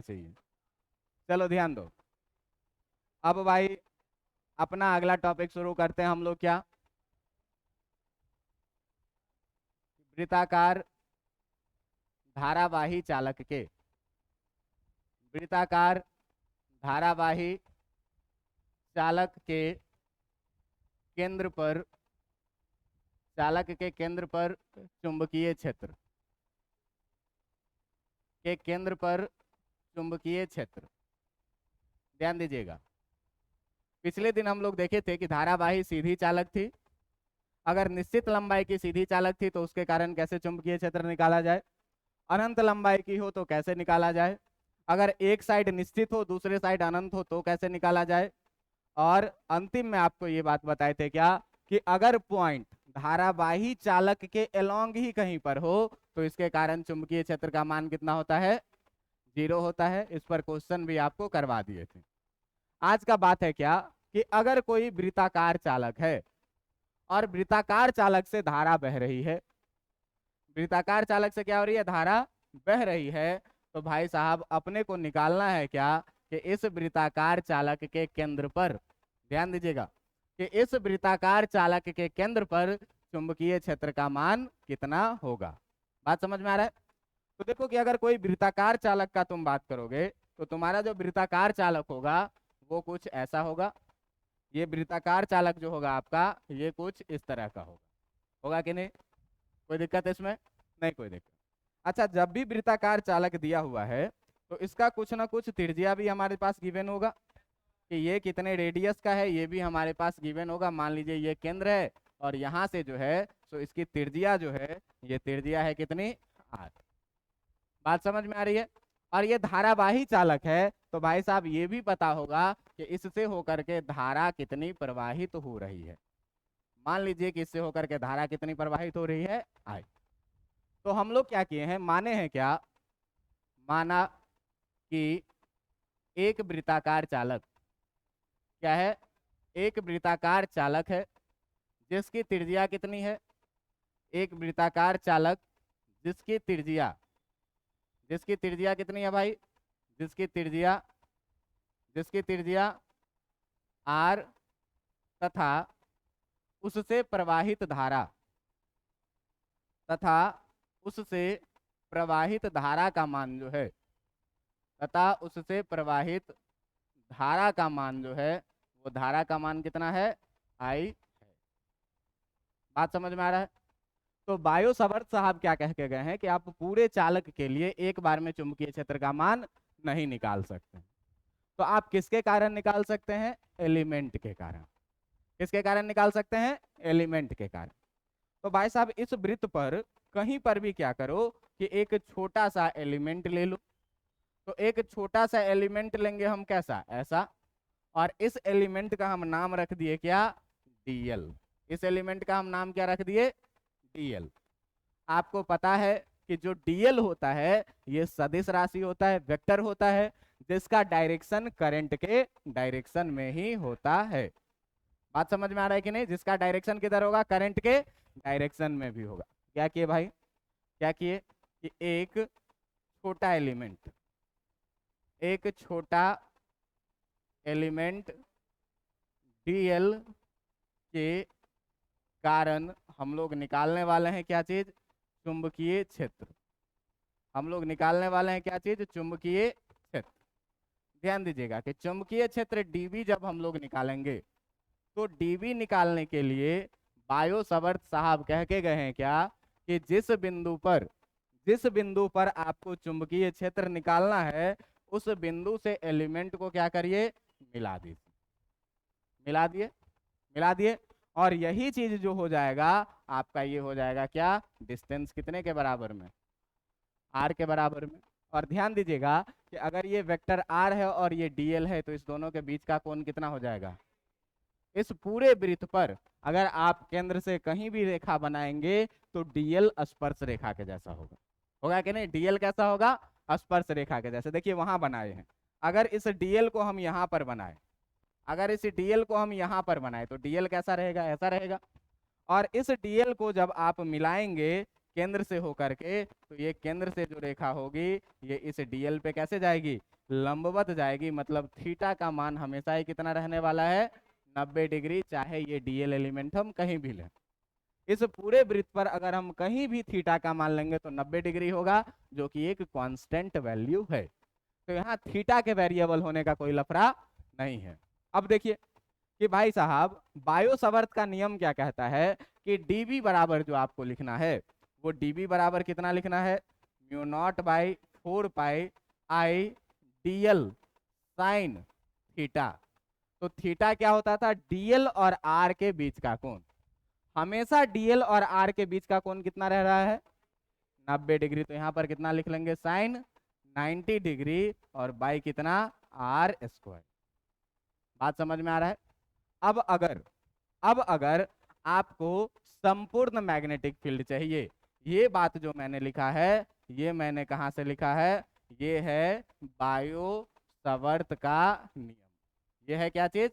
चाहिए। चलो ध्यान दो। अब भाई अपना अगला टॉपिक शुरू करते हैं हम लोग। क्या? वृत्ताकार धारावाही चालक के, वृत्ताकार धारावाही चालक के केंद्र पर, चालक के केंद्र पर चुंबकीय क्षेत्र, के केंद्र पर चुंबकीय क्षेत्र। ध्यान दीजिएगा, पिछले दिन हम लोग देखे थे कि धारावाही सीधी चालक थी। अगर निश्चित लंबाई की सीधी चालक थी तो उसके कारण कैसे चुंबकीय क्षेत्र निकाला जाए, अनंत लंबाई की हो तो कैसे निकाला जाए, अगर एक साइड निश्चित हो दूसरे साइड अनंत हो तो कैसे निकाला जाए, और अंतिम में आपको ये बात बताए थे क्या कि अगर पॉइंट धारावाही चालक के अलोंग ही कहीं पर हो तो इसके कारण चुंबकीय क्षेत्र का मान कितना होता है? 0 होता है। इस पर क्वेश्चन भी आपको करवा दिए थे। आज का बात है क्या कि अगर कोई वृत्ताकार चालक है और वृत्ताकार चालक से धारा बह रही है, वृत्ताकार चालक से क्या हो रही है? धारा बह रही है। तो भाई साहब अपने को निकालना है क्या कि इस वृत्ताकार चालक के केंद्र पर, ध्यान दीजिएगा, कि इस वृत्ताकार चालक के केंद्र पर चुंबकीय क्षेत्र का मान कितना होगा। बात समझ में आ रहा है? तो देखो कि अगर कोई वृत्ताकार चालक का तुम बात करोगे तो तुम्हारा जो वृत्ताकार चालक होगा वो कुछ ऐसा होगा। ये वृत्ताकार चालक जो होगा आपका ये कुछ इस तरह का होगा। होगा कि नहीं? कोई दिक्कत है इसमें? नहीं कोई दिक्कत। अच्छा, जब भी वृत्ताकार चालक दिया हुआ है तो इसका कुछ ना कुछ त्रिज्या भी हमारे पास गिवन होगा कि ये कितने रेडियस का है, ये भी हमारे पास गिवन होगा। मान लीजिए ये केंद्र है और यहाँ से जो है तो इसकी त्रिज्या जो है, ये त्रिज्या है कितनी? 8। बात समझ में आ रही है? और ये धारावाही चालक है तो भाई साहब ये भी पता होगा कि इससे होकर के धारा कितनी प्रवाहित हो रही है। मान लीजिए कि इससे होकर के धारा कितनी प्रवाहित हो रही है, आई। तो हम लोग क्या किए हैं, माने हैं क्या, माना कि एक वृत्ताकार चालक क्या है? एक वृत्ताकार चालक है जिसकी त्रिज्या कितनी है? एक वृत्ताकार चालक जिसकी त्रिज्या, जिसकी त्रिज्या कितनी है भाई? जिसकी त्रिज्या, जिसकी त्रिज्या r तथा उससे प्रवाहित धारा, तथा उससे प्रवाहित धारा का मान जो है, तथा उससे प्रवाहित धारा का मान जो है वो धारा का मान कितना है? I है। बात समझ में आ रहा है? तो बायो सावर्त साहब क्या कह के गए हैं कि आप पूरे चालक के लिए एक बार में चुंबकीय क्षेत्र का मान नहीं निकाल सकते। तो आप किसके कारण निकाल सकते हैं? एलिमेंट के कारण। किसके कारण निकाल सकते हैं? एलिमेंट के कारण। तो भाई साहब इस वृत्त पर कहीं पर भी क्या करो कि एक छोटा सा एलिमेंट ले लो। तो एक छोटा सा एलिमेंट लेंगे हम, कैसा? ऐसा। और इस एलिमेंट का हम नाम रख दिए क्या? डीएल। इस एलिमेंट का हम नाम क्या रख दिए? डीएल। आपको पता है कि जो डीएल होता है ये सदिश राशि होता है, वेक्टर होता है, जिसका डायरेक्शन करंट के डायरेक्शन में ही होता है। बात समझ में आ रहा है कि नहीं? जिसका डायरेक्शन किधर होगा? करंट के डायरेक्शन में भी होगा। क्या किए भाई? क्या किए कि एक छोटा एलिमेंट, एक छोटा एलिमेंट डीएल के कारण हम लोग निकालने वाले हैं क्या चीज? चुंबकीय क्षेत्र। हम लोग निकालने वाले हैं क्या चीज? चुंबकीय क्षेत्र। ध्यान दीजिएगा कि चुंबकीय क्षेत्र डीबी जब हम लोग निकालेंगे तो डीबी निकालने के लिए बायो सावर्त साहब कह के गए हैं क्या कि जिस बिंदु पर, जिस बिंदु पर आपको चुंबकीय क्षेत्र निकालना है उस बिंदु से एलिमेंट को क्या करिए? मिला दीजिए। मिला दिए? मिला दिए। और यही चीज जो हो जाएगा आपका, ये हो जाएगा क्या? डिस्टेंस कितने के बराबर में? r के बराबर में। और ध्यान दीजिएगा कि अगर ये वेक्टर r है और ये dl है तो इस दोनों के बीच का कोण कितना हो जाएगा? इस पूरे वृत्त पर अगर आप केंद्र से कहीं भी रेखा बनाएंगे तो डीएल स्पर्श रेखा के जैसा होगा। होगा कि नहीं? डीएल कैसा होगा? स्पर्श रेखा के जैसे। देखिए वहां बनाए हैं, अगर इस डीएल को हम यहाँ पर बनाए, अगर इस डीएल को हम यहाँ पर बनाए तो डीएल कैसा रहेगा? ऐसा रहेगा। और इस डीएल को जब आप मिलाएंगे केंद्र से होकर के तो ये केंद्र से जो रेखा होगी ये इस डीएल पे कैसे जाएगी? लंबवत जाएगी, मतलब थीटा का मान हमेशा ही कितना रहने वाला है, 90 डिग्री, चाहे ये डीएल एलिमेंट हम कहीं भी लें। इस पूरे वृत्त पर अगर हम कहीं भी थीटा का मान लेंगे तो 90 डिग्री होगा, जो कि एक कांस्टेंट वैल्यू है। तो यहाँ थीटा के वेरिएबल होने का कोई लफड़ा नहीं है। अब देखिए कि भाई साहब बायो सावर्त का नियम क्या कहता है कि डीबी बराबर जो आपको लिखना है वो डीबी बराबर कितना लिखना है, mu naught by 4 pi I DL sine theta. तो थीटा क्या होता था, डीएल और आर के बीच का कोण। हमेशा डीएल और आर के बीच का कोण कितना रह रहा है, 90 डिग्री। तो यहाँ पर कितना लिख लेंगे, साइन 90 डिग्री और बाई कितना, आर स्क्वायर। बात समझ में आ रहा है। अब अगर आपको संपूर्ण मैग्नेटिक फील्ड चाहिए, ये बात जो मैंने लिखा है ये मैंने कहां से लिखा है, ये है बायो सावर्त का नियम। ये है क्या चीज,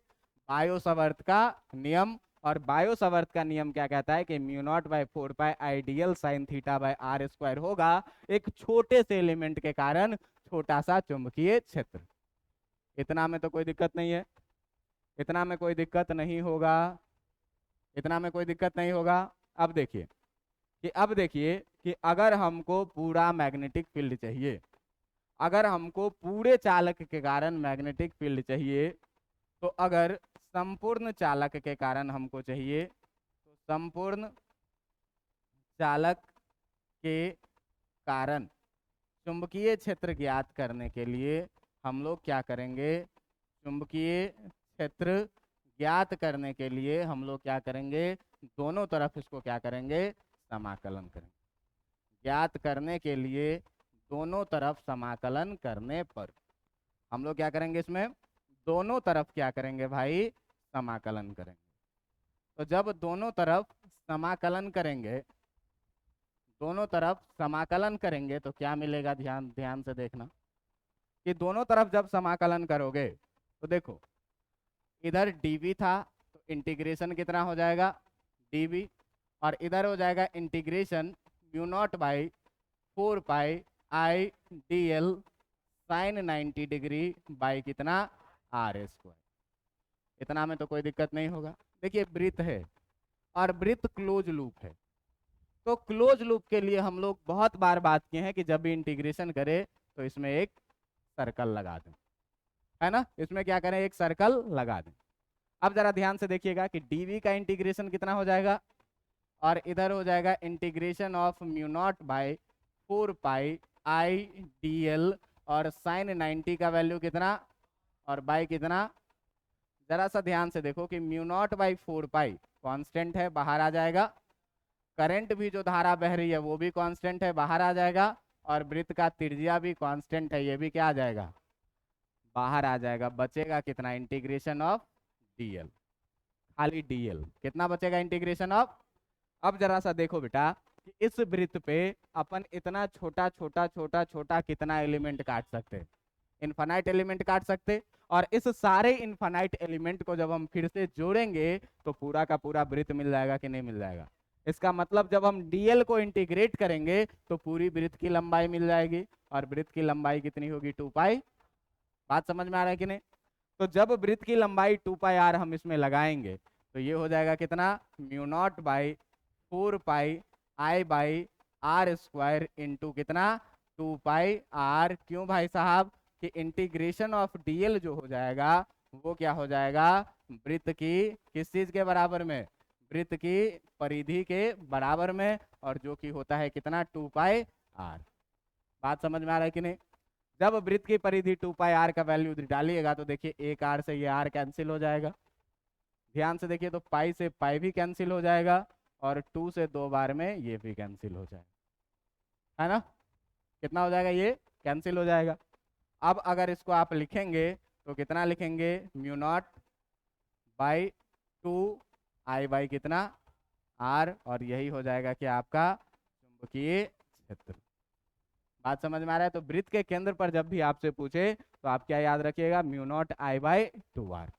बायो सावर्त का नियम। और बायो सावर्त का नियम क्या कहता है कि mu naught by 4 pi ideal sine theta by R square होगा एक छोटे से एलिमेंट के कारण छोटा सा चुंबकीय क्षेत्र। इतना में तो कोई दिक्कत नहीं है, इतना में कोई दिक्कत नहीं होगा, इतना में कोई दिक्कत नहीं होगा। अब देखिए कि अगर हमको पूरा मैग्नेटिक फील्ड चाहिए, अगर हमको पूरे चालक के कारण मैग्नेटिक फील्ड चाहिए, तो अगर संपूर्ण चालक के कारण हमको चाहिए, तो संपूर्ण चालक के कारण चुंबकीय क्षेत्र ज्ञात करने के लिए हम लोग क्या करेंगे, चुंबकीय क्षेत्र ज्ञात करने के लिए हम लोग क्या करेंगे, दोनों तरफ इसको क्या करेंगे, समाकलन करेंगे। ज्ञात करने के लिए दोनों तरफ समाकलन करने पर हम लोग क्या करेंगे, इसमें दोनों तरफ क्या करेंगे भाई, समाकलन करेंगे। तो जब दोनों तरफ समाकलन करेंगे, दोनों तरफ समाकलन करेंगे तो क्या मिलेगा, ध्यान ध्यान से देखना कि दोनों तरफ जब समाकलन करोगे तो देखो इधर dv था तो इंटीग्रेशन कितना हो जाएगा, dv, और इधर हो जाएगा integration mu naught by 4 pi I D L sine 90 degree by कितना, आर स्क्वायर। इतना में तो कोई दिक्कत नहीं होगा। देखिए वृत्त है और वृत्त क्लोज लूप है, तो क्लोज लूप के लिए हम लोग बहुत बार बात किए हैं कि जब भी इंटीग्रेशन करें तो इसमें एक सर्कल लगा दें, है ना, इसमें क्या करें, एक सर्कल लगा दें। अब जरा ध्यान से देखिएगा कि dv का इंटीग्रेशन कितना हो जाएगा, और इधर हो जाएगा integration of mu naught by 4 pi I D L, और साइन 90 का वैल्यू कितना और बाई कितना। जरा सा ध्यान से देखो कि mu naught by 4 pi constant है, बाहर आ जाएगा। करंट भी जो धारा बह रही है वो भी कांस्टेंट है, बाहर आ जाएगा। और वृत्त का त्रिज्या भी कांस्टेंट है, ये भी क्या आ जाएगा, बाहर आ जाएगा। बचेगा कितना, इंटीग्रेशन ऑफ डीएल, खाली डीएल कितना बचेगा, इंटीग्रेशन ऑफ। अब जरा सा देखो बेटा कि इस वृत्त पे अपन इतना छोटा छोटा छोटा छोटा कितना एलिमेंट काट सकते, इनफाइनाइट एलिमेंट काट सकते। और इस सारे इनफाइनाइट एलिमेंट को जब हम फिर से जोड़ेंगे तो पूरा का पूरा वृत्त मिल जाएगा कि नहीं मिल जाएगा। इसका मतलब जब हम डीएल को इंटीग्रेट करेंगे तो पूरी वृत्त की लंबाई मिल जाएगी, और वृत्त की लंबाई कितनी होगी, 2 पाई। बात समझ में आ रहा है कि नहीं। तो जब वृत्त की लंबाई 2 पाई आर हम इसमें लगाएंगे तो ये हो जाएगा कितना, mu naught by 4 pi I by R square into कितना, 2 पाई आर। क्यों भाई साहब, कि इंटीग्रेशन ऑफ डीएल जो हो जाएगा वो क्या हो जाएगा, वृत्त की किस चीज के बराबर में, वृत्त की परिधि के बराबर में, और जो कि होता है कितना, 2 पाई आर। बात समझ में आ रहा है कि नहीं। जब वृत्त की परिधि 2 पाई आर का वैल्यू डालिएगा तो देखिए एक आर से ये आर कैंसिल हो जाएगा। ध्यान से देखिए तो पाई से पाई भी कैंसिल हो जाएगा, और 2 से 2 बार में ये भी कैंसिल हो जाएगा, है ना। कितना हो जाएगा, ये कैंसिल हो जाएगा। अब अगर इसको आप लिखेंगे तो कितना लिखेंगे, mu naught by 2 I by कितना, आर, और यही हो जाएगा कि आपका चुंबकीय क्षेत्र। बात समझ में आ रहा है। तो वृत्त के केंद्र पर जब भी आपसे पूछे तो आप क्या याद रखिएगा, mu naught I by 2 R.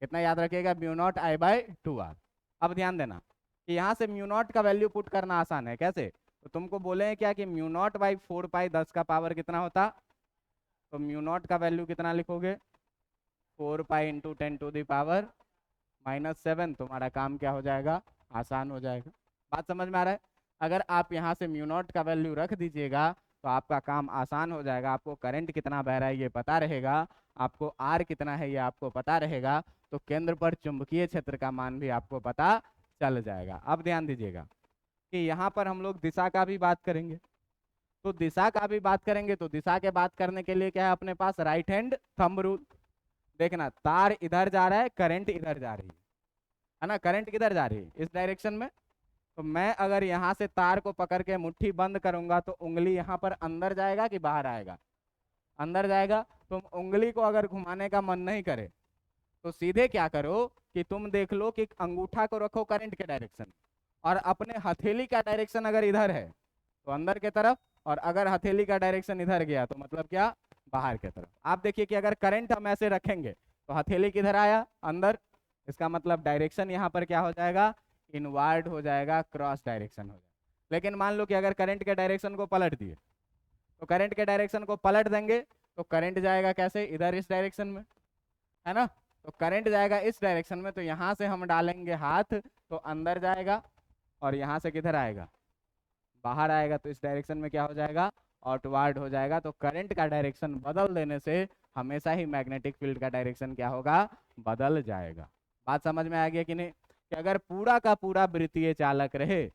कितना याद रखिएगा, mu naught I by 2 R. अब ध्यान देना कि यहाँ से म्यू नॉट का वैल्यू पुट करना आसान है। कैसे, तो तुमको बोले हैं क्या कि म्यू नॉट बाई 4 पाई 10 का पावर कितना होता, तो म्यू नॉट का वैल्यू कितना लिखोगे, 4 पाई इंटू 10⁻⁻⁷ तुम्हारा काम क्या हो जाएगा, आसान हो जाएगा। बात समझ में आ रहा है। अगर आप यहाँ से म्यू नॉट का वैल्यू रख दीजिएगा तो आपका काम आसान हो जाएगा। आपको करंट कितना बह रहा है ये पता रहेगा, आपको आर कितना है ये आपको पता रहेगा, तो केंद्र पर चुंबकीय क्षेत्र का मान भी आपको पता चल जाएगा। अब ध्यान दीजिएगा कि यहाँ पर हम लोग दिशा का भी बात करेंगे। तो दिशा का भी बात करेंगे तो दिशा के बात करने के लिए क्या है अपने पास, राइट हैंड थंब रूल। देखना तार इधर जा रहा है, करंट इधर जा रही है ना, करंट किधर जा रही है, इस डायरेक्शन में। तो मैं अगर यहाँ से तार को पकड़ के मुट्ठी बंद करूंगा तो उंगली यहाँ पर अंदर जाएगा कि बाहर आएगा, अंदर जाएगा। तुम उंगली को अगर घुमाने का मन नहीं करे तो सीधे क्या करो कि तुम देख लो कि अंगूठा को रखो करंट के डायरेक्शन और अपने हथेली का डायरेक्शन अगर इधर है तो अंदर के तरफ, और अगर हथेली का डायरेक्शन इधर गया तो मतलब क्या, बाहर के तरफ। आप देखिए कि अगर करंट हम ऐसे रखेंगे तो हथेली किधर आया, अंदर, इसका मतलब डायरेक्शन यहाँ पर क्या हो जाएगा, इनवर्ड हो जाएगा, क्रॉस डायरेक्शन हो जाएगा। लेकिन मान लो कि अगर करंट के डायरेक्शन को पलट दिए तो करंट के डायरेक्शन को पलट देंगे तो करंट जाएगा कैसे, इधर इस डायरेक्शन में, है ना। तो करंट जाएगा इस डायरेक्शन में, तो यहाँ से हम डालेंगे हाथ तो अंदर जाएगा और यहाँ से किधर आएगा, बाहर आएगा। तो इस डायरेक्शन में क्या हो जाएगा, आउटवर्ड हो जाएगा। तो करंट का डायरेक्शन बदल देने से हमेशा ही मैग्नेटिक फील्ड का डायरेक्शन क्या होगा, बदल जाएगा। बात समझ में आ गया कि नहीं, कि अगर पूरा का पूरा वृत्तीय चालक रहे,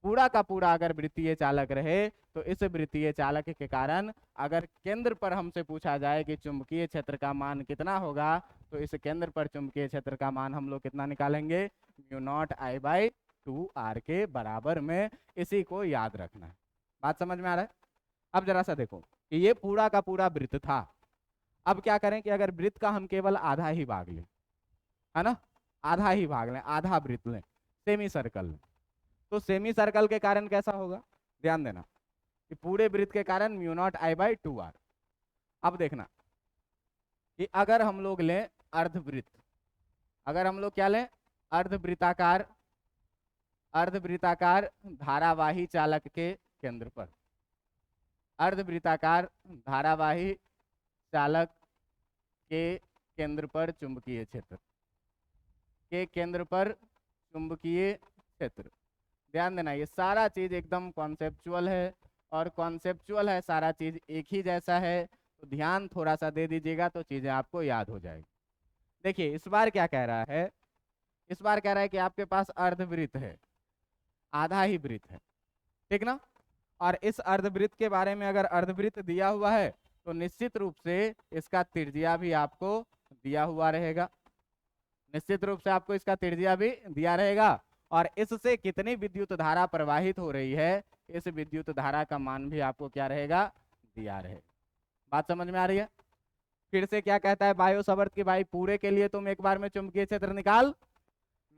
पूरा का पूरा अगर वृत्तीय चालक रहे तो इस वृत्तीय चालक के कारण अगर केंद्र पर हमसे पूछा जाए कि चुंबकीय क्षेत्र का मान कितना होगा, तो इस केंद्र पर चुंबकीय क्षेत्र का मान हम लोग कितना निकालेंगे, mu naught I by 2r के बराबर में। इसी को याद रखना है। बात समझ में आ रहा है। अब जरा सा देखो कि ये पूरा का पूरा वृत्त था। अब क्या करें कि अगर वृत्त का हम केवल आधा ही भाग लें, है ना, आधा ही भाग लें, आधा वृत्त लें, सेमी सर्कल लें, तो सेमी सर्कल के कारण कैसा होगा, ध्यान देना कि पूरे वृत्त के कारण mu naught I by 2r। अब देखना कि अगर हम लोग लें अर्धवृत्त, अगर हम लोग क्या लें, अर्धवृत्ताकार, अर्धवृत्ताकार धारावाही चालक के केंद्र पर, अर्धवृत्ताकार धारावाही चालक के केंद्र पर चुंबकीय क्षेत्र, के केंद्र पर चुंबकीय क्षेत्र। ध्यान देना ये सारा चीज एकदम कॉन्सेप्चुअल है, और कॉन्सेप्चुअल है सारा चीज एक ही जैसा है, तो ध्यान थोड़ा सा दे दीजिएगा तो चीजें आपको याद हो जाएगी। देखिए इस बार क्या कह रहा है, इस बार कह रहा है कि आपके पास अर्धवृत्त है, आधा ही वृत्त है, ठीक ना। और इस अर्धवृत्त के बारे में अगर अर्धवृत्त दिया हुआ है तो निश्चित रूप से इसका त्रिज्या भी आपको दिया हुआ रहेगा, निश्चित रूप से आपको इसका त्रिज्या भी दिया रहेगा। और इससे कितनी विद्युत धारा प्रवाहित हो रही है, इस विद्युत धारा का मान भी आपको क्या रहेगा, दिया रहेगा। बात समझ में आ रही है। फिर से क्या कहता है बायो सावर्त की भाई, पूरे के लिए तुम एक बार में चुंबकीय क्षेत्र निकाल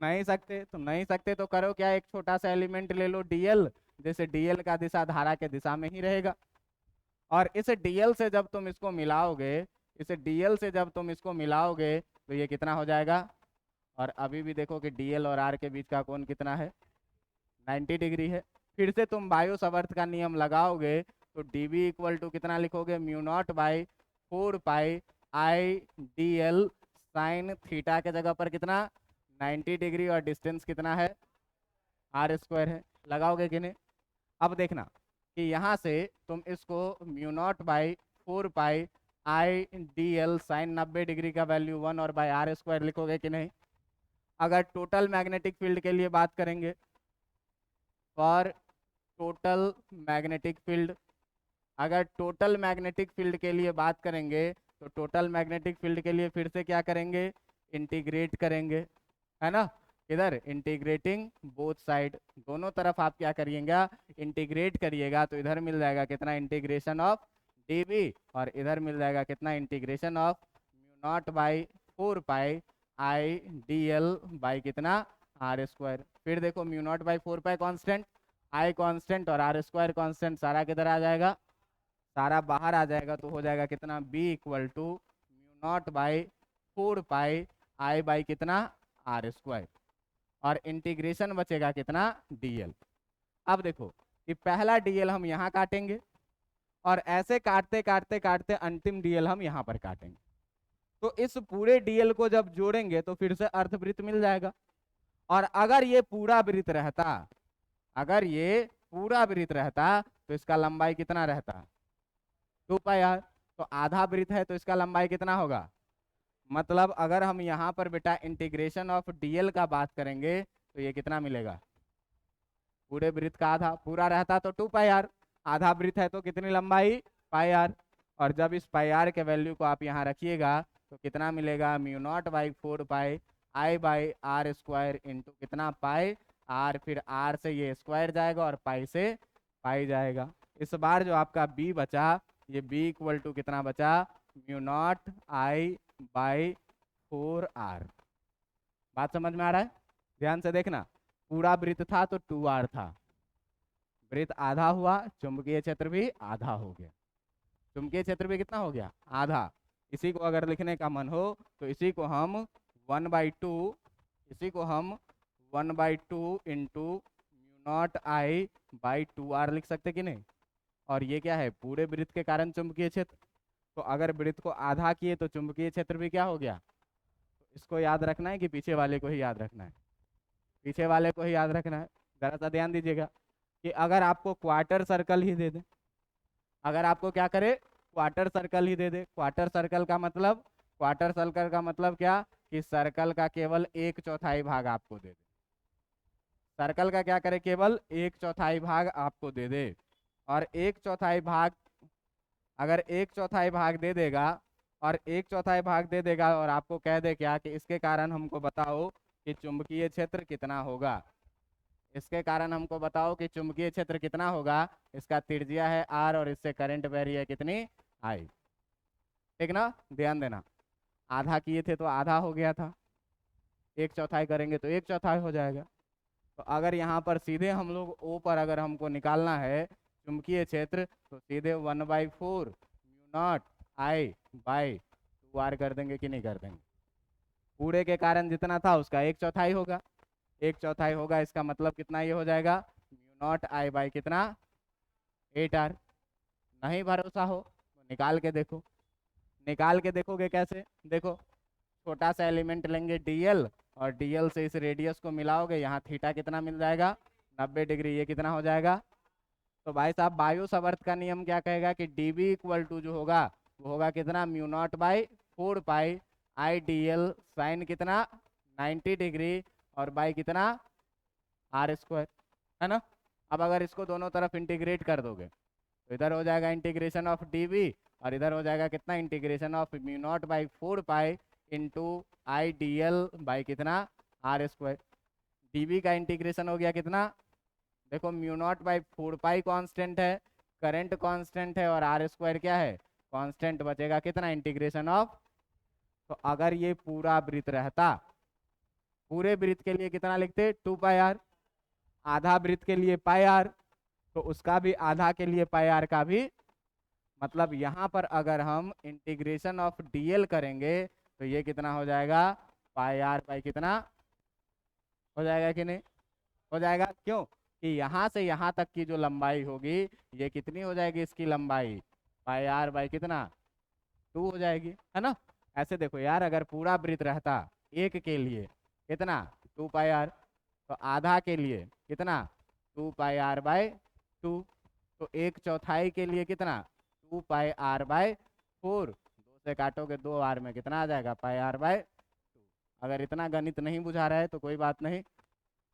नहीं सकते, तो नहीं सकते तो करो क्या, एक छोटा सा एलिमेंट ले लो डीएल, जैसे डीएल का दिशा धारा के दिशा में ही रहेगा। और इस डीएल से जब तुम इसको मिलाओगे, इस डीएल से जब तुम इसको मिलाओगे तो ये कितना हो जाएगा। और अभी भी देखो कि डीएल और आर के बीच का कोण कितना है, 90 डिग्री है। फिर से तुम बायो सावर्त का नियम लगाओगे तो डीबी इक्वल टू कितना लिखोगे, mu naught by 4 pi I D L sine theta के जगह पर कितना 90 डिग्री, और डिस्टेंस कितना है आर स्क्वायर है। लगाओगे कि नहीं। अब देखना कि यहाँ से तुम इसको mu naught by 4 pi I D L sine 90 degree का वैल्यू 1 और बाई आर स्क्वायर लिखोगे कि नहीं। अगर टोटल मैग्नेटिक फील्ड के लिए बात करेंगे, फॉर टोटल मैग्नेटिक फील्ड, अगर टोटल मैग्नेटिक फील्ड के लिए बात करेंगे तो टोटल मैग्नेटिक फील्ड के लिए फिर से क्या करेंगे, इंटीग्रेट करेंगे, है ना। इधर इंटीग्रेटिंग बोथ साइड, दोनों तरफ आप क्या करिएगा, इंटीग्रेट करिएगा। तो इधर मिल जाएगा कितना, इंटीग्रेशन ऑफ डीबी, और इधर मिल जाएगा कितना, integration of mu naught by 4 pi I D L by कितना आर स्क्वायर। फिर देखो mu naught by 4 pi constant, I constant और आर स्क्वायर कॉन्स्टेंट, सारा किधर आ जाएगा, सारा बाहर आ जाएगा। तो हो जाएगा कितना, B equal to mu naught by 4 pi I by कितना आर स्क्वायर, और इंटीग्रेशन बचेगा कितना डीएल। अब देखो कि पहला डीएल हम यहाँ काटेंगे और ऐसे काटते काटते काटते अंतिम डीएल हम यहाँ पर काटेंगे। तो इस पूरे डीएल को जब जोड़ेंगे तो फिर से अर्धवृत्त मिल जाएगा। और अगर ये पूरा वृत्त रहता, अगर ये पूरा वृत्त रहता तो इसका लंबाई कितना रहता, 2πr। तो आधा वृत्त है तो इसका लंबाई कितना होगा, मतलब अगर हम यहाँ पर बेटा इंटीग्रेशन ऑफ डीएल का बात करेंगे तो ये कितना मिलेगा, पूरे वृत्त का आधा। पूरा रहता तो 2πr, आधा वृत्त है तो कितनी लंबाई, πr। और जब इस πr के वैल्यू को आप यहाँ रखिएगा तो कितना मिलेगा, μ0/4π I/r² इंटू कितना पाई r, फिर r से ये स्क्वायर जाएगा और पाई से पाई जाएगा। इस बार जो आपका b बचा, ये b इक्वल टू कितना बचा, μ0I/4r। बात समझ में आ रहा है, ध्यान से देखना। पूरा वृत्त था तो 2r था, वृत्त आधा हुआ, चुंबकीय क्षेत्र भी आधा हो गया। चुंबकीय क्षेत्र भी कितना हो गया, आधा। इसी को अगर लिखने का मन हो तो इसी को हम 1/2, इसी को हम 1/2 इंटू μ0I/2r लिख सकते कि नहीं। और ये क्या है, पूरे वृत्त के कारण चुंबकीय क्षेत्र। तो अगर वृत्त को आधा किए तो चुंबकीय क्षेत्र भी क्या हो गया। तो इसको याद रखना है कि पीछे वाले को ही याद रखना है, पीछे वाले को ही याद रखना है। जरा सा ध्यान दीजिएगा कि अगर आपको क्वार्टर सर्कल ही दे दे, अगर आपको क्या करे, क्वार्टर सर्कल ही दे दे। क्वार्टर सर्कल का मतलब, क्वार्टर सर्कल का मतलब क्या, कि सर्कल का केवल 1/4 भाग आपको दे दे। सर्कल का क्या करे, केवल 1/4 भाग आपको दे दे। और 1/4 भाग, अगर 1/4 भाग दे देगा, और 1/4 भाग दे देगा और आपको कह दे क्या, कि इसके कारण हमको बताओ कि चुंबकीय क्षेत्र कितना होगा। इसके कारण हमको बताओ कि चुंबकीय क्षेत्र कितना होगा। इसका त्रिज्या है r और इससे करंट बह रही है कितनी, I। ठीक ना, ध्यान देना। आधा किए थे तो आधा हो गया था, 1/4 करेंगे तो 1/4 हो जाएगा। तो अगर यहाँ पर सीधे हम लोग O पर अगर हमको निकालना है चुंबकीय क्षेत्र, तो सीधे 1/4 μ0I/2r कर देंगे कि नहीं कर देंगे। पूरे के कारण जितना था उसका 1/4 होगा, 1/4 होगा, इसका मतलब कितना ये हो जाएगा, μ0I/ कितना, 8r। नहीं भरोसा हो तो निकाल के देखो। निकाल के देखोगे कैसे, देखो छोटा सा एलिमेंट लेंगे dl, और dl से इस रेडियस को मिलाओगे, यहाँ थीटा कितना मिल जाएगा, 90 डिग्री। ये कितना हो जाएगा, तो भाई साहब बायो सावर्त का नियम क्या कहेगा कि dB इक्वल टू जो होगा वो होगा कितना, μ0/4π I/dl साइन कितना 90 डिग्री और बाई कितना r², है ना। अब अगर इसको दोनों तरफ इंटीग्रेट कर दोगे तो इधर हो जाएगा इंटीग्रेशन ऑफ dB, और इधर हो जाएगा कितना, integration of μ0/4π into I/dl by कितना r²। dB का इंटीग्रेशन हो गया कितना, देखो μ0/4π कांस्टेंट है, करंट कांस्टेंट है, और r² क्या है, कांस्टेंट। बचेगा कितना, इंटीग्रेशन ऑफ। तो अगर ये पूरा वृत्त रहता, पूरे वृत्त के लिए कितना लिखते, 2πr। आधा वृत्त के लिए πr, तो उसका भी आधा के लिए πr का भी। मतलब यहाँ पर अगर हम इंटीग्रेशन ऑफ dl करेंगे तो ये कितना हो जाएगा, πr कितना हो जाएगा कि नहीं हो जाएगा। क्यों कि यहाँ से यहाँ तक की जो लंबाई होगी ये कितनी हो जाएगी, इसकी लंबाई πr कितना 2 हो जाएगी, है ना। ऐसे देखो यार, अगर पूरा वृत्त रहता एक के लिए कितना 2πr, तो आधा के लिए कितना 2πr/2, तो 1/4 के लिए कितना 2πr/4। 2 से काटोगे 2r में कितना आ जाएगा, πr/2। अगर इतना गणित नहीं बुझा रहा है तो कोई बात नहीं,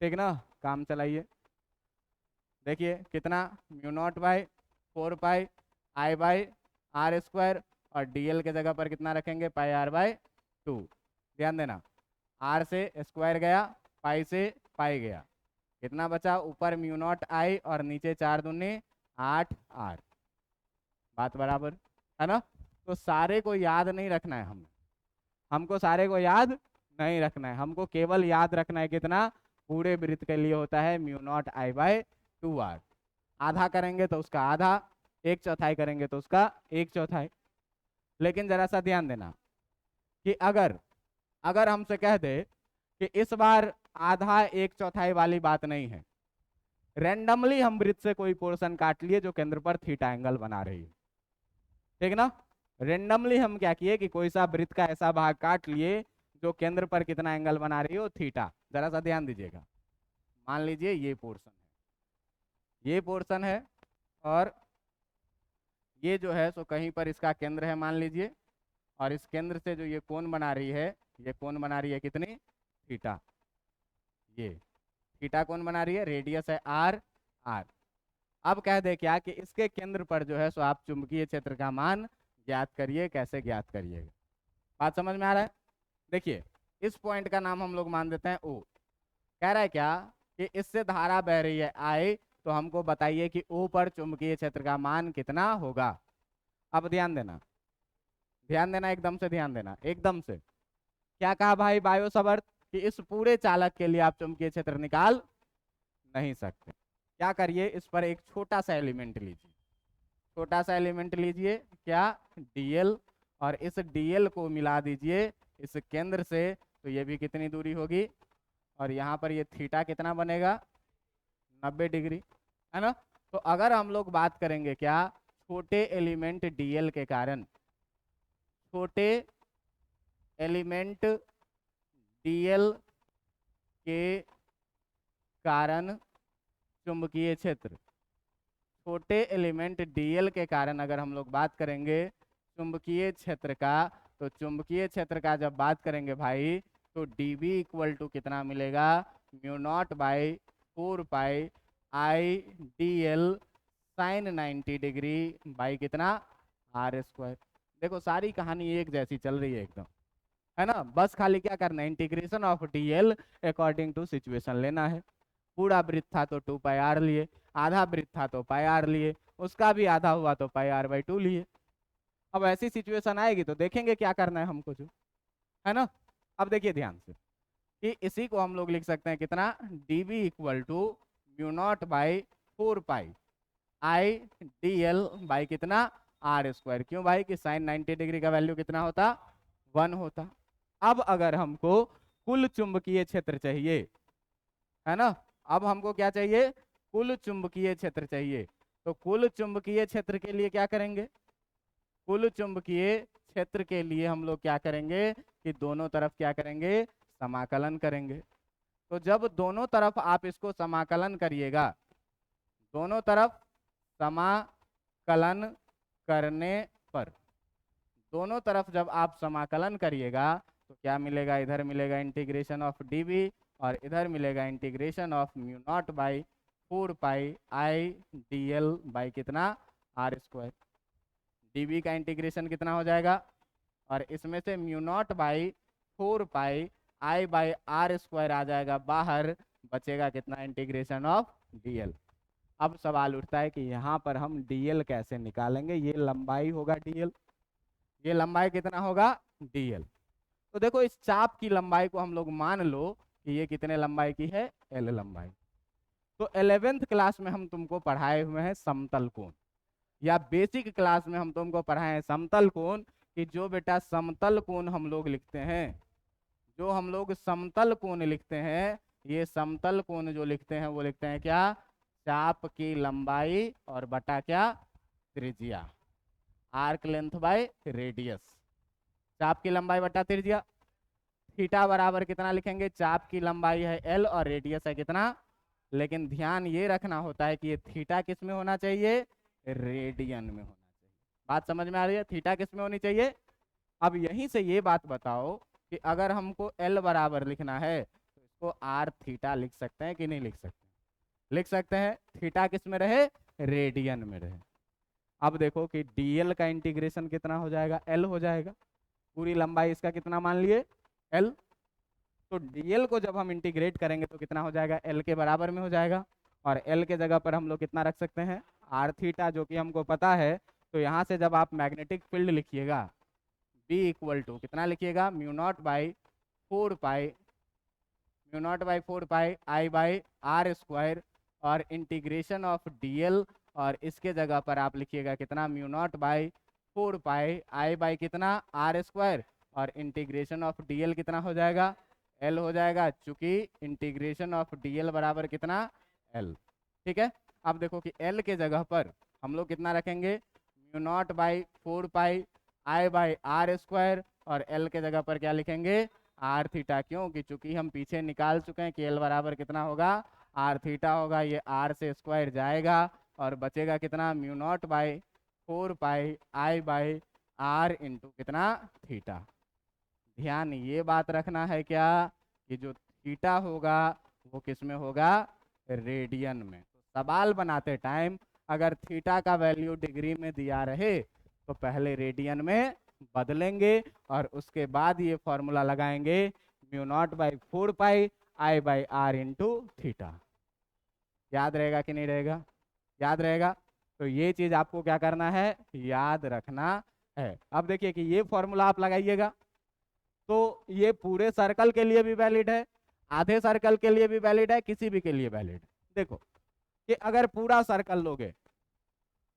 ठीक ना, काम चलाइए। देखिए कितना, μ0/4π I/r² और dl के जगह पर कितना रखेंगे, πr/2। ध्यान देना, r से स्क्वायर गया, पाई से पाई गया, कितना बचा, ऊपर μ0I और नीचे 4 दूनी 8r। बात बराबर है ना। तो सारे को याद नहीं रखना है हमें, हमको सारे को याद नहीं रखना है, हमको केवल याद रखना है कितना, पूरे वृत्त के लिए होता है μ0I/2r। आधा करेंगे तो उसका आधा, 1/4 करेंगे तो उसका 1/4। लेकिन जरा सा ध्यान देना कि अगर हमसे कह दे कि इस बार आधा 1/4 वाली बात नहीं है, रैंडमली हम वृत्त से कोई पोर्शन काट लिए जो केंद्र पर थीटा एंगल बना रही है, ठीक ना। रेंडमली हम क्या किए कि कोई सा वृत्त का ऐसा भाग काट लिए जो केंद्र पर कितना एंगल बना रही हो, थीटा। जरा सा ध्यान दीजिएगा, मान लीजिए ये पोर्शन है, ये पोर्शन है, और ये जो है सो कहीं पर इसका केंद्र है मान लीजिए, और इस केंद्र से जो ये कोण बना रही है, ये कोण बना रही है कितनी, थीटा। ये थीटा कोण बना रही है, रेडियस है आर, आर। अब कह दे क्या कि इसके केंद्र पर जो है सो आप चुंबकीय क्षेत्र का मान ज्ञात करिए। कैसे ज्ञात करिएगा, बात समझ में आ रहा है। देखिए इस पॉइंट का नाम हम लोग मान देते हैं ओ। कह रहा है क्या कि इससे धारा बह रही है आई, तो हमको बताइए कि ओ पर चुंबकीय क्षेत्र का मान कितना होगा। अब ध्यान देना, ध्यान देना, एकदम से ध्यान देना, एकदम से। क्या कहा भाई बायो सवर्त कि इस पूरे चालक के लिए आप चुंबकीय क्षेत्र निकाल नहीं सकते। क्या करिए, इस पर एक छोटा सा एलिमेंट लीजिए, छोटा सा एलिमेंट लीजिए, क्या, डीएल, और इस डीएल को मिला दीजिए इस केंद्र से, तो ये भी कितनी दूरी होगी, और यहाँ पर ये थीटा कितना बनेगा, 90 डिग्री, है ना। तो अगर हम लोग बात करेंगे क्या, छोटे एलिमेंट डीएल के कारण, छोटे एलिमेंट डीएल के कारण चुंबकीय क्षेत्र, छोटे एलिमेंट डीएल के कारण अगर हम लोग बात करेंगे चुंबकीय क्षेत्र का, तो चुंबकीय क्षेत्र का जब बात करेंगे भाई, तो dB इक्वल टू कितना मिलेगा, mu naught by 4 pi I D L sine 90 degree by कितना, आर स्क्वायर। देखो सारी कहानी एक जैसी चल रही है एकदम, है ना। बस खाली क्या करना है, integration of DL according to situation लेना है। पूरा वृत्त था तो 2 पाई आर लिए, आधा वृत्त था तो पाई आर लिए, उसका भी आधा हुआ तो पाई आर बाई 2 लिए। अब ऐसी सिचुएशन आएगी तो देखेंगे क्या करना है हमको, जो है ना। अब देखिए ध्यान से कि इसी को हम लोग लिख सकते हैं कितना, dB equal to mu naught by 4 pi I D L by कितना, आर स्क्वायर। क्यों भाई, कि साइन 90 डिग्री का वैल्यू कितना होता, 1 होता। अब अगर हमको कुल चुंबकीय क्षेत्र चाहिए, है ना, अब हमको क्या चाहिए, कुल चुंबकीय क्षेत्र चाहिए। तो कुल चुंबकीय क्षेत्र के लिए क्या करेंगे, कुल चुंबकीय क्षेत्र के लिए हम लोग क्या करेंगे कि दोनों तरफ क्या करेंगे, समाकलन करेंगे। तो जब दोनों तरफ आप इसको समाकलन करिएगा, दोनों तरफ समाकलन करने पर, दोनों तरफ जब आप समाकलन करिएगा तो क्या मिलेगा, इधर मिलेगा इंटीग्रेशन ऑफ dB, और इधर मिलेगा integration of mu naught by 4 pi I D L by कितना, आर स्क्वायर। dB का इंटीग्रेशन कितना हो जाएगा, और इसमें से mu naught by 4 pi I by R square आ जाएगा बाहर, बचेगा कितना, इंटीग्रेशन ऑफ dl। अब सवाल उठता है कि यहाँ पर हम dl कैसे निकालेंगे, ये लंबाई होगा dl, ये लंबाई कितना होगा, dl। तो देखो इस चाप की लंबाई को हम लोग मान लो कि ये कितने लंबाई की है, l लंबाई। तो 11th क्लास में हम तुमको पढ़ाए हुए हैं समतल कोण, या बेसिक क्लास में हम तुमको पढ़ाए हैं समतल कोण, कि जो बेटा समतल कोण हम लोग लिखते हैं, जो हम लोग समतल कोण लिखते हैं, ये समतल कोण जो लिखते हैं वो लिखते हैं क्या, चाप की लंबाई और बटा क्या, त्रिज्या, आर्क लेंथ बाय रेडियस। चाप की लंबाई बटा त्रिज्या, थीटा बराबर कितना लिखेंगे, चाप की लंबाई है एल और रेडियस है कितना, लेकिन ध्यान ये रखना होता है कि ये थीटा किस में होना चाहिए, रेडियन में होना चाहिए। बात समझ में आ रही है, थीटा किस में होनी चाहिए। अब यहीं से ये बात बताओ कि अगर हमको एल बराबर लिखना है तो इसको आर थीटा लिख सकते हैं कि नहीं लिख सकते, लिख सकते हैं। थीटा किस में रहे, रेडियन में रहे। अब देखो कि डीएल का इंटीग्रेशन कितना हो जाएगा, एल हो जाएगा, पूरी लंबाई इसका कितना मान लिए, एल। तो डीएल को जब हम इंटीग्रेट करेंगे तो कितना हो जाएगा, एल के बराबर में हो जाएगा, और एल के जगह पर हम लोग कितना रख सकते हैं, आर थीटा, जो कि हमको पता है। तो यहाँ से जब आप मैग्नेटिक फील्ड लिखिएगा, B इक्वल टू कितना लिखिएगा, mu naught by 4 pi, mu naught by 4 pi I by R square, और इंटीग्रेशन ऑफ डीएल, और इसके जगह पर आप लिखिएगा कितना, mu naught by 4 pi I by कितना, आर स्क्वायर, और इंटीग्रेशन ऑफ डीएल कितना हो जाएगा, एल हो जाएगा, चूंकि इंटीग्रेशन ऑफ डीएल बराबर कितना, एल। ठीक है। अब देखो कि एल के जगह पर हम लोग कितना रखेंगे, mu naught by 4 pi I by R square, और एल के जगह पर क्या लिखेंगे, आर थीटा। क्यों कि चूंकि हम पीछे निकाल चुके हैं कि एल बराबर कितना होगा, आर थीटा होगा। ये आर से स्क्वायर जाएगा और बचेगा कितना, mu naught by 4 pi I by R into कितना, थीटा। ध्यान ये बात रखना है क्या, कि जो थीटा होगा वो किस में होगा, रेडियन में। तो सवाल बनाते टाइम अगर थीटा का वैल्यू डिग्री में दिया रहे तो पहले रेडियन में बदलेंगे और उसके बाद ये फॉर्मूला लगाएंगे, mu naught by 4 pi I by R into theta. याद रहेगा कि नहीं रहेगा, याद रहेगा। तो ये चीज आपको क्या करना है, याद रखना है। अब देखिए कि ये फॉर्मूला आप लगाइएगा तो ये पूरे सर्कल के लिए भी वैलिड है, आधे सर्कल के लिए भी वैलिड है, किसी भी के लिए वैलिड है। देखो कि अगर पूरा सर्कल लोगे,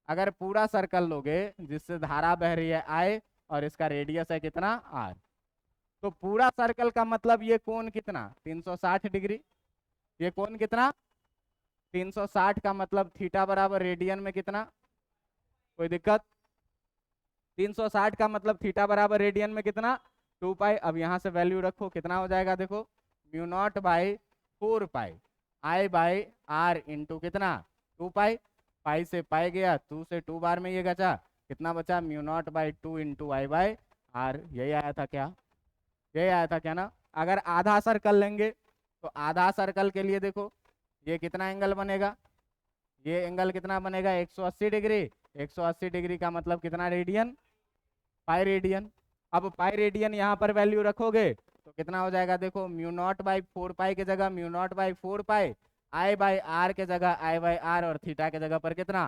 अगर पूरा सर्कल लोगे जिससे धारा बह रही है आई और इसका रेडियस है कितना, आर, तो पूरा सर्कल का मतलब ये कोण कितना, 360 डिग्री। ये कोण कितना, 360 का मतलब थीटा बराबर रेडियन में कितना, कोई दिक्कत, 360 का मतलब थीटा बराबर रेडियन में कितना, 2 पाई। अब यहाँ से वैल्यू रखो, कितना हो जाएगा, देखो mu naught by 4 pi I by R into कितना, 2 पाई। पाई से पाई गया, 2 से 2 बार में ये बचा, कितना बचा, mu naught by 2 into I by R. यही आया था क्या, यही आया था क्या ना। अगर आधा सर्कल लेंगे तो आधा सर्कल के लिए देखो ये कितना एंगल बनेगा, ये एंगल कितना बनेगा, 180 डिग्री। 180 डिग्री का मतलब कितना रेडियन, पाई रेडियन। अब पाई रेडियन यहाँ पर वैल्यू रखोगे तो कितना हो जाएगा, देखो म्यू नॉट बाई 4 पाई की जगह mu naught by 4 pi, I by R के जगह आई बाई आर, और थीटा के जगह पर कितना,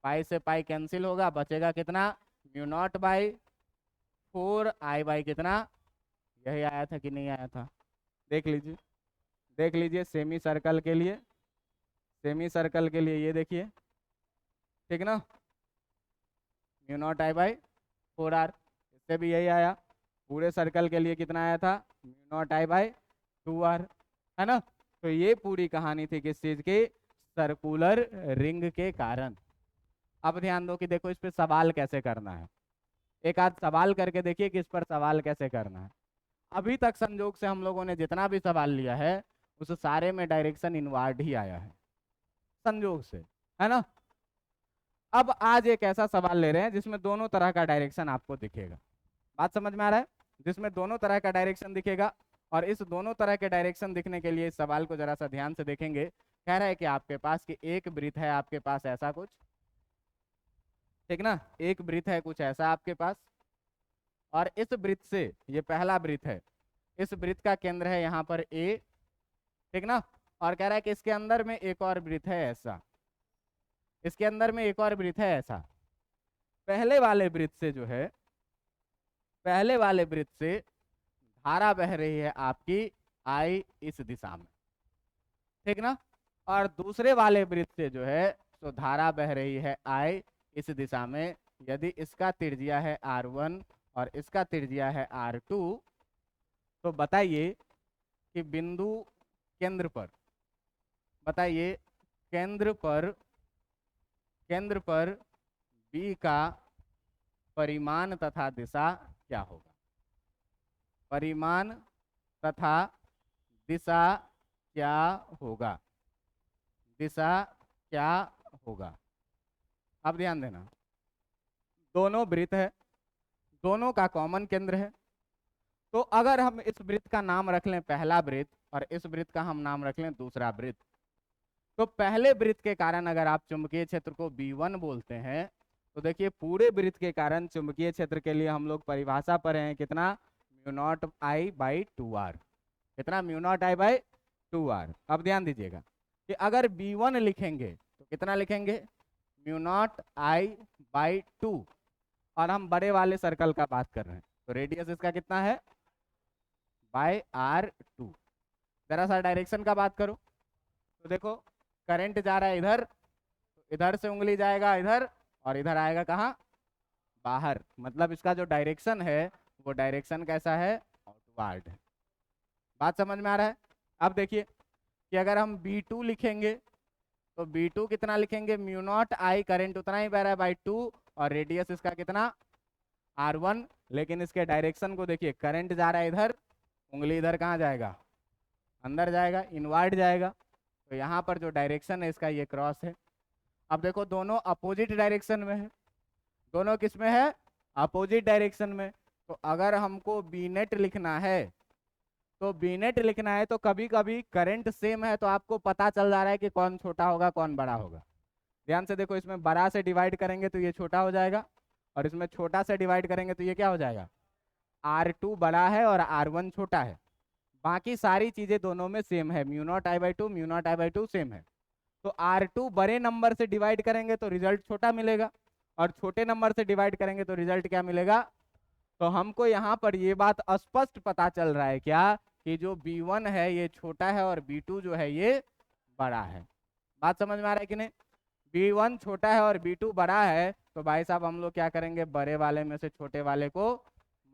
पाई से पाई कैंसिल होगा, बचेगा कितना, mu naught by 4 I by कितना। यही आया था कि नहीं आया था, देख लीजिए, देख लीजिए। सेमी सर्कल के लिए, सेमी सर्कल के लिए ये देखिए, ठीक ना, mu naught I by 4 R, इससे भी यही आया। पूरे सर्कल के लिए कितना आया था, mu naught I by 2 R, है ना। तो ये पूरी कहानी थी किस चीज की, सर्कुलर रिंग के कारण। अब ध्यान दो कि देखो इस पे सवाल कैसे करना है, एक आध सवाल करके देखिए कि इस पर सवाल कैसे करना है। अभी तक संजोग से हम लोगों ने जितना भी सवाल लिया है उस सारे में डायरेक्शन इनवर्ड ही आया है, संजोग से, है ना। अब आज एक ऐसा सवाल ले रहे हैं जिसमें दोनों तरह का डायरेक्शन आपको दिखेगा, बात समझ में आ रहा है, जिसमें दोनों तरह का डायरेक्शन दिखेगा। और इस दोनों तरह के डायरेक्शन दिखने के लिए इस सवाल को जरा सा ध्यान से देखेंगे। कह रहा है कि आपके पास कि एक वृत्त है आपके पास ऐसा कुछ, ठीक ना, एक वृत्त है कुछ ऐसा आपके पास, और इस वृत्त से, ये पहला वृत्त है, इस वृत्त का केंद्र है यहाँ पर ए, ठीक ना, और कह रहा है कि इसके अंदर में एक और वृत्त है ऐसा, इसके अंदर में एक और वृत्त है ऐसा। पहले वाले वृत्त से जो है, पहले वाले वृत्त से धारा बह रही है आपकी आई इस दिशा में, ठीक ना, और दूसरे वाले वृत्त से जो है तो धारा बह रही है आई इस दिशा में। यदि इसका त्रिज्या है r1 और इसका त्रिज्या है r2, तो बताइए कि बिंदु केंद्र पर, बताइए केंद्र पर, केंद्र पर B का परिमाण तथा दिशा क्या होगा, परिमाण तथा दिशा क्या होगा, दिशा क्या होगा। अब ध्यान देना, दोनों वृत्त है, दोनों का कॉमन केंद्र है। तो अगर हम इस वृत्त का नाम रख लें पहला वृत्त और इस वृत्त का हम नाम रख लें दूसरा वृत्त, तो पहले वृत्त के कारण अगर आप चुंबकीय क्षेत्र को B1 बोलते हैं, तो देखिए पूरे वृत्त के कारण चुंबकीय क्षेत्र के लिए हम लोग परिभाषा पर हैं कितना, mu naught I by 2 R, कितना, mu naught I by 2 R. अब ध्यान दीजिएगा कि अगर B1 लिखेंगे तो कितना लिखेंगे, म्यू नॉट आई बाई 2, और हम बड़े वाले सर्कल का बात कर रहे हैं तो रेडियस इसका कितना है, बाय r2। जरा सा डायरेक्शन का बात करो तो देखो करंट जा रहा है इधर, तो इधर से उंगली जाएगा इधर और इधर आएगा कहाँ, बाहर, मतलब इसका जो डायरेक्शन है वो डायरेक्शन कैसा है, आउटवर्ड है। बात समझ में आ रहा है। अब देखिए कि अगर हम B2 लिखेंगे तो B2 कितना लिखेंगे, म्यू नॉट आई, करंट उतना ही बह रहा है बाई 2, और रेडियस इसका कितना R1, लेकिन इसके डायरेक्शन को देखिए, करंट जा रहा है इधर, उंगली इधर कहाँ जाएगा, अंदर जाएगा, इनवर्ड जाएगा। तो यहाँ पर जो डायरेक्शन है इसका ये क्रॉस है। अब देखो दोनों अपोजिट डायरेक्शन में है, दोनों किस में है, अपोजिट डायरेक्शन में। तो अगर हमको बी नेट लिखना है, तो बी नेट लिखना है तो कभी कभी करंट सेम है तो आपको पता चल जा रहा है कि कौन छोटा होगा कौन बड़ा होगा। ध्यान से देखो, इसमें बड़ा से डिवाइड करेंगे तो ये छोटा हो जाएगा, और इसमें छोटा से डिवाइड करेंगे तो ये क्या हो जाएगा, R2 बड़ा है और R1 छोटा है। बाकी सारी चीजें दोनों में सेम है, mu naught I by two, mu naught I by two same है। तो R2 बड़े नंबर से डिवाइड करेंगे तो रिजल्ट छोटा मिलेगा, और छोटे नंबर से डिवाइड करेंगे तो रिजल्ट क्या मिलेगा। तो हमको यहाँ पर ये बात स्पष्ट पता चल रहा है क्या, कि जो B1 है ये छोटा है और B2 जो है ये बड़ा है। बात समझ में आ रहा है कि नहीं, B1 छोटा है और B2 बड़ा है, तो भाई साहब हम लोग क्या करेंगे, बड़े वाले में से छोटे वाले को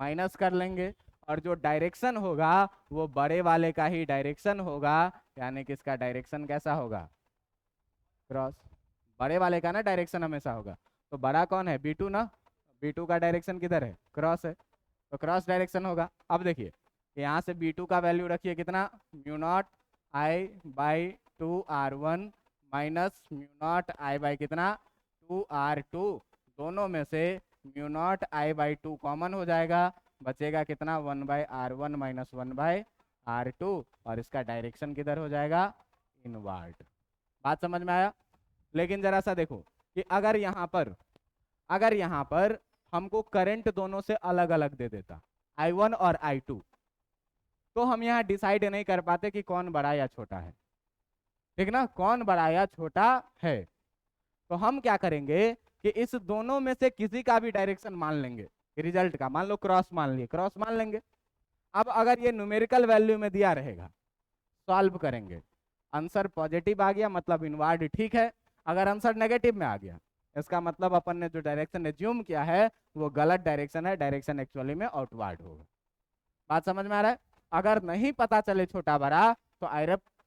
माइनस कर लेंगे, और जो डायरेक्शन होगा वो बड़े वाले का ही डायरेक्शन होगा, यानी कि इसका डायरेक्शन कैसा होगा, क्रॉस। बड़े वाले का ना डायरेक्शन हमेशा होगा, तो बड़ा कौन है, B2 ना, B2 का डायरेक्शन किधर है, क्रॉस है, तो क्रॉस डायरेक्शन होगा। अब देखिए यहाँ से B2 का वैल्यू रखिए कितना, mu naught I by 2R1 minus mu naught I by कितना 2R2, दोनों में से mu naught I by 2 common हो जाएगा, बचेगा कितना 1/R1 माइनस 1/R2, और इसका डायरेक्शन किधर हो जाएगा, इनवर्ड। बात समझ में आया। लेकिन जरा सा देखो कि अगर यहाँ पर हमको करंट दोनों से अलग अलग दे देता, I1 और I2, तो हम यहाँ डिसाइड नहीं कर पाते कि कौन बड़ा या छोटा है, ठीक ना, कौन बड़ा या छोटा है। तो हम क्या करेंगे कि इस दोनों में से किसी का भी डायरेक्शन मान लेंगे, रिजल्ट का, मान लो क्रॉस मान लिए, क्रॉस मान लेंगे। अब अगर ये न्यूमेरिकल वैल्यू में दिया रहेगा, सॉल्व करेंगे, आंसर पॉजिटिव आ गया मतलब इनवर्ड ठीक है, अगर आंसर नेगेटिव में आ गया इसका मतलब अपन ने जो डायरेक्शन एज्यूम किया है वो गलत डायरेक्शन है, डायरेक्शन एक्चुअली में आउटवर्ड होगा। बात समझ में आ रहा है। अगर नहीं पता चले छोटा बड़ा, तो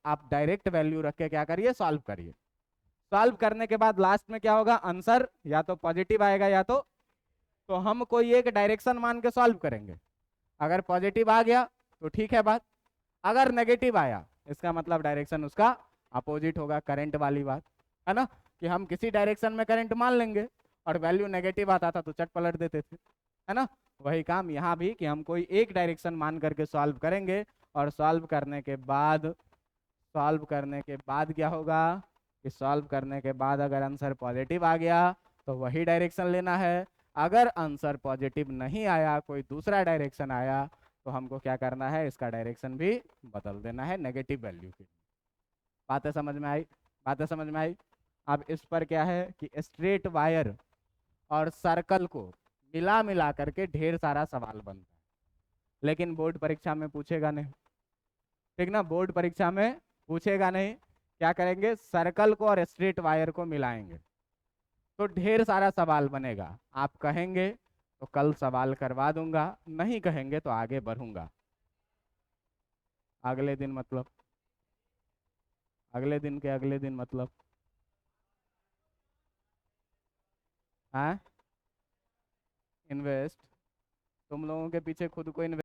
आप डायरेक्ट वैल्यू रख के क्या करिए, सॉल्व करिए। सॉल्व करने के बाद लास्ट में क्या होगा, आंसर या तो पॉजिटिव आएगा या तो हम कोई एक डायरेक्शन मान के सॉल्व करेंगे। अगर पॉजिटिव आ गया तो ठीक है बात, अगर नेगेटिव आया इसका मतलब डायरेक्शन उसका अपोजिट होगा, करंट वाली बात है ना, कि हम किसी डायरेक्शन में करंट मान लेंगे और वैल्यू नेगेटिव आता था तो चट पलट देते थे, है ना। वही काम यहाँ भी कि हम कोई एक डायरेक्शन मान करके सॉल्व करेंगे, और सॉल्व करने के बाद क्या होगा कि सॉल्व करने के बाद अगर आंसर पॉजिटिव आ गया तो वही डायरेक्शन लेना है, अगर आंसर पॉजिटिव नहीं आया, कोई दूसरा डायरेक्शन आया, तो हमको क्या करना है, इसका डायरेक्शन भी बदल देना है नेगेटिव वैल्यू की। बातें समझ में आई। अब इस पर क्या है कि स्ट्रेट वायर और सर्कल को मिला करके ढेर सारा सवाल बनता है, लेकिन बोर्ड परीक्षा में पूछेगा नहीं, ठीक ना, बोर्ड परीक्षा में पूछेगा नहीं। क्या करेंगे, सर्कल को और स्ट्रेट वायर को मिलाएंगे तो ढेर सारा सवाल बनेगा। आप कहेंगे तो कल सवाल करवा दूंगा, नहीं कहेंगे तो आगे बढ़ूंगा। अगले दिन मतलब अगले दिन मतलब हाँ, इन्वेस्ट, तुम लोगों के पीछे खुद को इन्वेस्ट